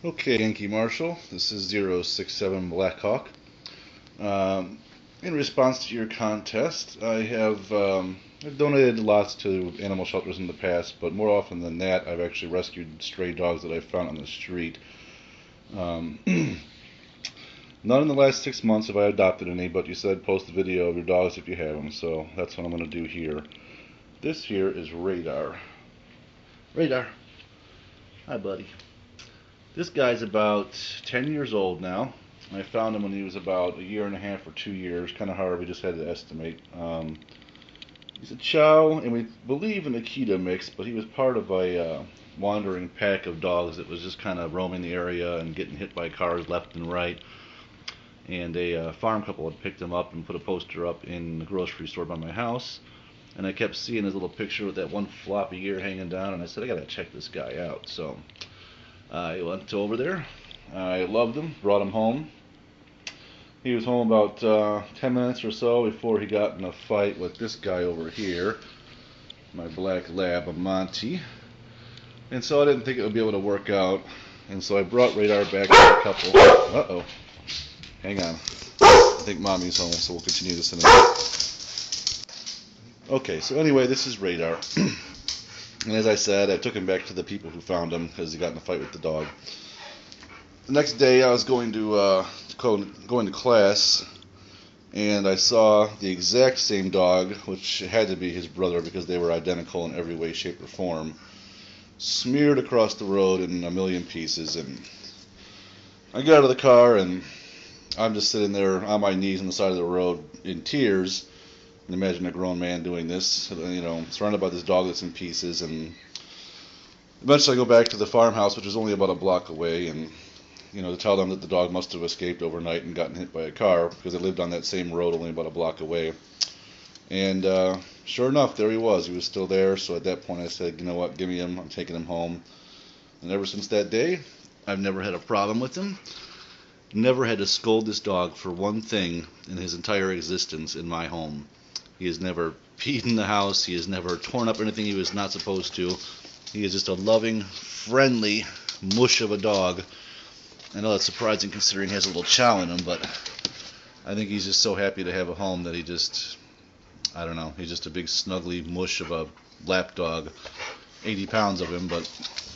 Okay, Yankee Marshall, this is 067 Blackhawk. Um, in response to your contest, I've donated lots to animal shelters in the past, but more often than that, I've actually rescued stray dogs that I found on the street. Um, None in the last 6 months have I adopted any, but you said post a video of your dogs if you have them, so that's what I'm going to do here. This here is Radar. Radar. Hi, buddy. This guy's about 10 years old now. I found him when he was about a year and a half or 2 years. Kind of hard. We just had to estimate. He's a Chow, and we believe an Akita mix, but he was part of a wandering pack of dogs that was just kind of roaming the area and getting hit by cars left and right. And a farm couple had picked him up and put a poster up in the grocery store by my house. And I kept seeing his little picture with that one floppy ear hanging down, and I said, I gotta check this guy out. So I went over there. I loved him, brought him home. He was home about 10 minutes or so before he got in a fight with this guy over here, my black lab, Monty. And so I didn't think it would be able to work out. And so I brought Radar back to a couple. Uh-oh. Hang on. I think Mommy's home, so we'll continue this in a minute. Okay, so anyway, this is Radar. And as I said, I took him back to the people who found him because he got in a fight with the dog. The next day, I was going to class, and I saw the exact same dog, which had to be his brother because they were identical in every way, shape, or form, smeared across the road in a million pieces. And I got out of the car, and I'm just sitting there on my knees on the side of the road in tears. And imagine a grown man doing this, surrounded by this dog that's in pieces. And eventually I go back to the farmhouse, which is only about a block away, and to tell them that the dog must have escaped overnight and gotten hit by a car because they lived on that same road only about a block away. And sure enough, there he was. He was still there. So at that point I said, you know what, give me him. I'm taking him home. And ever since that day, I've never had a problem with him. Never had to scold this dog for one thing in his entire existence in my home. He has never peed in the house. He has never torn up anything he was not supposed to. He is just a loving, friendly mush of a dog. I know that's surprising considering he has a little chow in him, but I think he's just so happy to have a home that he's just a big snuggly mush of a lap dog. 80 pounds of him, but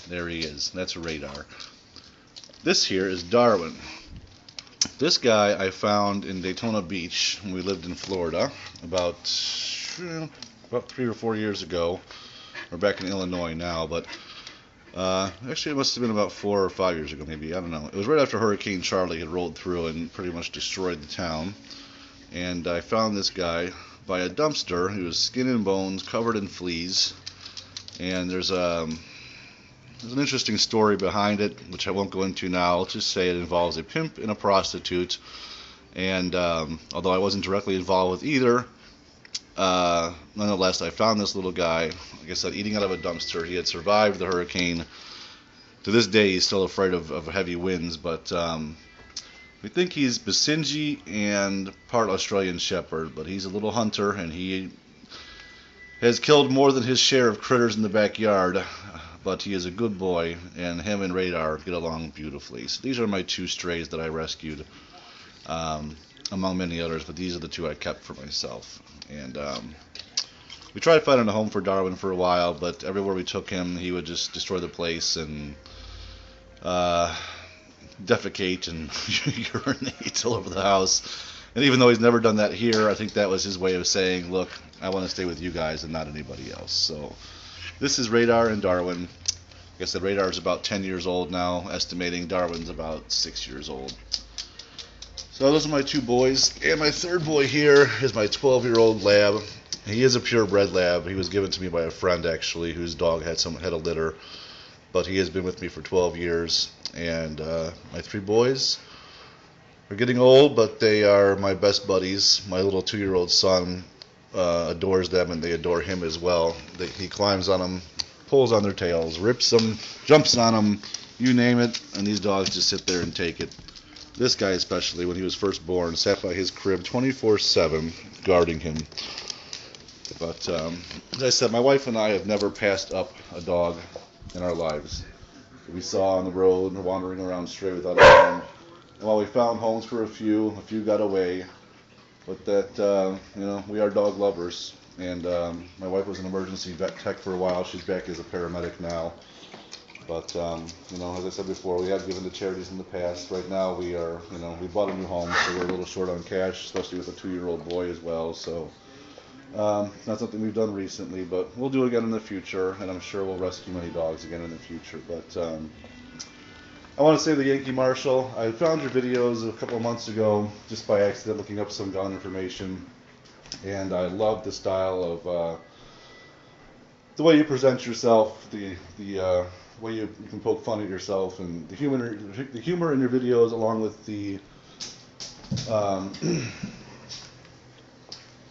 there he is. That's Radar. This here is Darwin. This guy I found in Daytona Beach when we lived in Florida about 3 or 4 years ago. We're back in Illinois now, but actually it must have been about 4 or 5 years ago maybe. I don't know. It was right after Hurricane Charlie had rolled through and pretty much destroyed the town. And I found this guy by a dumpster. He was skin and bones, covered in fleas. And there's an interesting story behind it, which I won't go into now. I'll just say it involves a pimp and a prostitute. And although I wasn't directly involved with either, nonetheless, I found this little guy, like I said, eating out of a dumpster. He had survived the hurricane. To this day, he's still afraid of heavy winds, but we think he's Basenji and part Australian Shepherd, but he's a little hunter, and he has killed more than his share of critters in the backyard. But he is a good boy, and him and Radar get along beautifully. So these are my 2 strays that I rescued, among many others, but these are the 2 I kept for myself. And we tried finding a home for Darwin for a while, but everywhere we took him, he would just destroy the place and defecate and urinate all over the house. And even though he's never done that here, I think that was his way of saying, look, I want to stay with you guys and not anybody else. So this is Radar and Darwin. Like I said, Radar is about 10 years old now, estimating. Darwin's about 6 years old. So those are my 2 boys. And my 3rd boy here is my 12-year-old lab. He is a purebred lab. He was given to me by a friend, actually, whose dog had a litter. But he has been with me for 12 years. And my 3 boys are getting old, but they are my best buddies. My little 2-year-old son adores them, and they adore him as well. He climbs on them, pulls on their tails, rips them, jumps on them, you name it, and these dogs just sit there and take it. This guy especially, when he was first born, sat by his crib 24/7 guarding him. But as I said, my wife and I have never passed up a dog in our lives. that we saw on the road and wandering around stray without a home. And while we found homes for a few got away. But that, we are dog lovers. And my wife was an emergency vet tech for a while. She's back as a paramedic now. But, as I said before, we have given to charities in the past. Right now we are, we bought a new home, so we're a little short on cash, especially with a 2-year-old boy as well. So, not something we've done recently, but we'll do it again in the future, and I'm sure we'll rescue many dogs again in the future. But I want to say the Yankee Marshal, I found your videos a couple of months ago just by accident looking up some gun information, and I love the style of the way you present yourself, the way you can poke fun at yourself, and the humor in your videos, along with the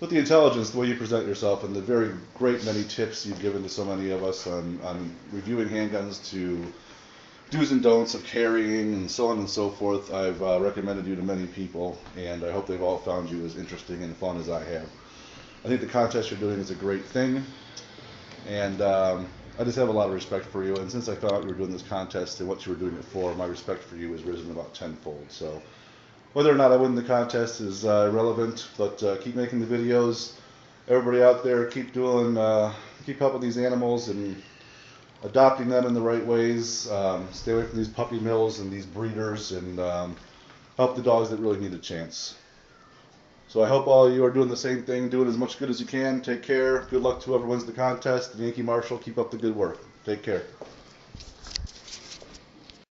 with the intelligence, the way you present yourself, and the very great many tips you've given to so many of us on reviewing handguns, to do's and don'ts of carrying, and so on and so forth. I've recommended you to many people, and I hope they've all found you as interesting and fun as I have. I think the contest you're doing is a great thing, and I just have a lot of respect for you. And since I found out you were doing this contest and what you were doing it for, my respect for you has risen about tenfold. So whether or not I win the contest is irrelevant, but keep making the videos. Everybody out there, keep helping these animals and adopting them in the right ways. Stay away from these puppy mills and these breeders, and help the dogs that really need a chance. So I hope all of you are doing the same thing, doing as much good as you can. Take care. Good luck to whoever wins the contest. The Yankee Marshal, keep up the good work. Take care.